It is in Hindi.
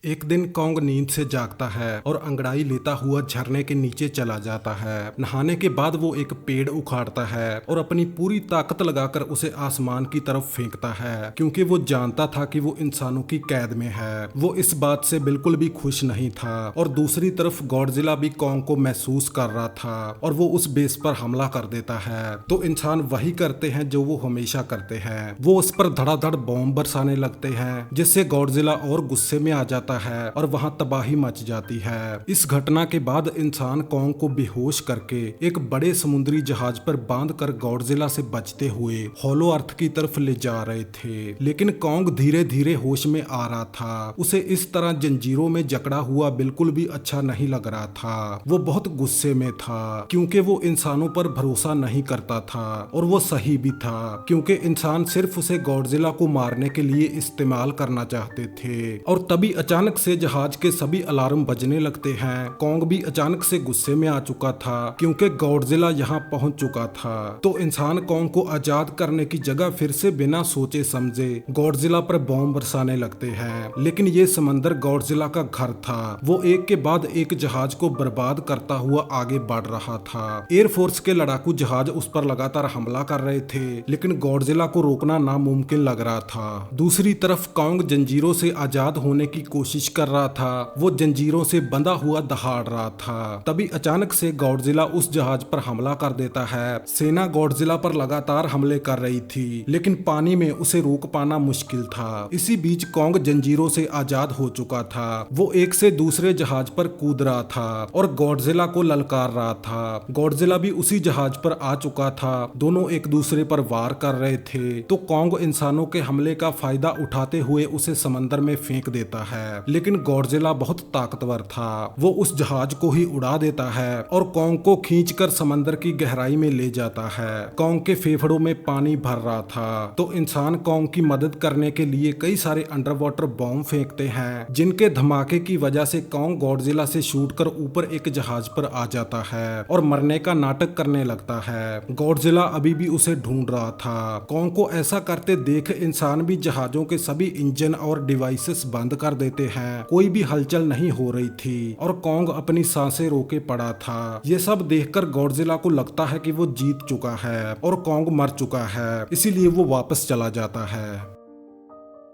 एक दिन कॉन्ग नींद से जागता है और अंगड़ाई लेता हुआ झरने के नीचे चला जाता है। नहाने के बाद वो एक पेड़ उखाड़ता है और अपनी पूरी ताकत लगाकर उसे आसमान की तरफ फेंकता है, क्योंकि वो जानता था कि वो इंसानों की कैद में है। वो इस बात से बिल्कुल भी खुश नहीं था और दूसरी तरफ गॉडजिला भी कॉन्ग को महसूस कर रहा था और वो उस बेस पर हमला कर देता है। तो इंसान वही करते हैं जो वो हमेशा करते हैं, वो उस पर धड़ाधड़ बॉम्ब बरसाने लगते हैं, जिससे गॉडजिला और गुस्से में आ जाता है और वहां तबाही मच जाती है। इस घटना के बाद इंसान कॉन्ग को बेहोश करके एक बड़े समुद्री जहाज पर बांधकर गॉडजिला से बचते हुए होलो अर्थ की तरफ ले जा रहे थे। लेकिन कॉन्ग धीरे धीरे होश में आ रहा था। उसे इस तरह जंजीरों में जकड़ा हुआ बिल्कुल भी अच्छा नहीं लग रहा था। वो बहुत गुस्से में था क्योंकि वो इंसानों पर भरोसा नहीं करता था और वो सही भी था, क्योंकि इंसान सिर्फ उसे गॉडजिला को मारने के लिए इस्तेमाल करना चाहते थे। और तभी अचानक से जहाज के सभी अलार्म बजने लगते हैं। कॉन्ग भी अचानक से गुस्से में आ चुका था क्योंकि गॉडजिला यहाँ पहुंच चुका था। तो इंसान कॉन्ग को आजाद करने की जगह फिर से बिना सोचे समझे गॉडजिला पर बॉम्ब बरसाने लगते हैं। लेकिन ये समंदर गॉडजिला का घर था। वो एक के बाद एक जहाज को बर्बाद करता हुआ आगे बढ़ रहा था। एयरफोर्स के लड़ाकू जहाज उस पर लगातार हमला कर रहे थे, लेकिन गॉडजिला को रोकना नामुमकिन लग रहा था। दूसरी तरफ कॉन्ग जंजीरों से आजाद होने की कोशिश कर रहा था। वो जंजीरों से बंधा हुआ दहाड़ रहा था। तभी अचानक से गॉडजिला उस जहाज पर हमला कर देता है। सेना गॉडजिला पर लगातार हमले कर रही थी, लेकिन पानी में उसे रोक पाना मुश्किल था। इसी बीच कॉन्ग जंजीरों से आजाद हो चुका था। वो एक से दूसरे जहाज पर कूद रहा था और गॉडजिला को ललकार रहा था। गॉडजिला भी उसी जहाज पर आ चुका था। दोनों एक दूसरे पर वार कर रहे थे। तो कॉन्ग इंसानों के हमले का फायदा उठाते हुए उसे समंदर में फेंक देता है। लेकिन गॉडजिला बहुत ताकतवर था। वो उस जहाज को ही उड़ा देता है और कॉन्ग को खींचकर समंदर की गहराई में ले जाता है। कॉन्ग के फेफड़ों में पानी भर रहा था। तो इंसान कॉन्ग की मदद करने के लिए कई सारे अंडर वाटर बॉम्ब फेंकते हैं, जिनके धमाके की वजह से कॉन्ग गॉडजिला से शूट कर ऊपर एक जहाज पर आ जाता है और मरने का नाटक करने लगता है। गॉडजिला अभी भी उसे ढूंढ रहा था। कॉन्ग को ऐसा करते देख इंसान भी जहाजों के सभी इंजन और डिवाइसेस बंद कर देते हैं। कोई भी हलचल नहीं हो रही थी और कॉन्ग अपनी सांसें रोके पड़ा था। ये सब देखकर गॉडजिला को लगता है कि वो जीत चुका है और कॉन्ग मर चुका है, इसीलिए वो वापस चला जाता है।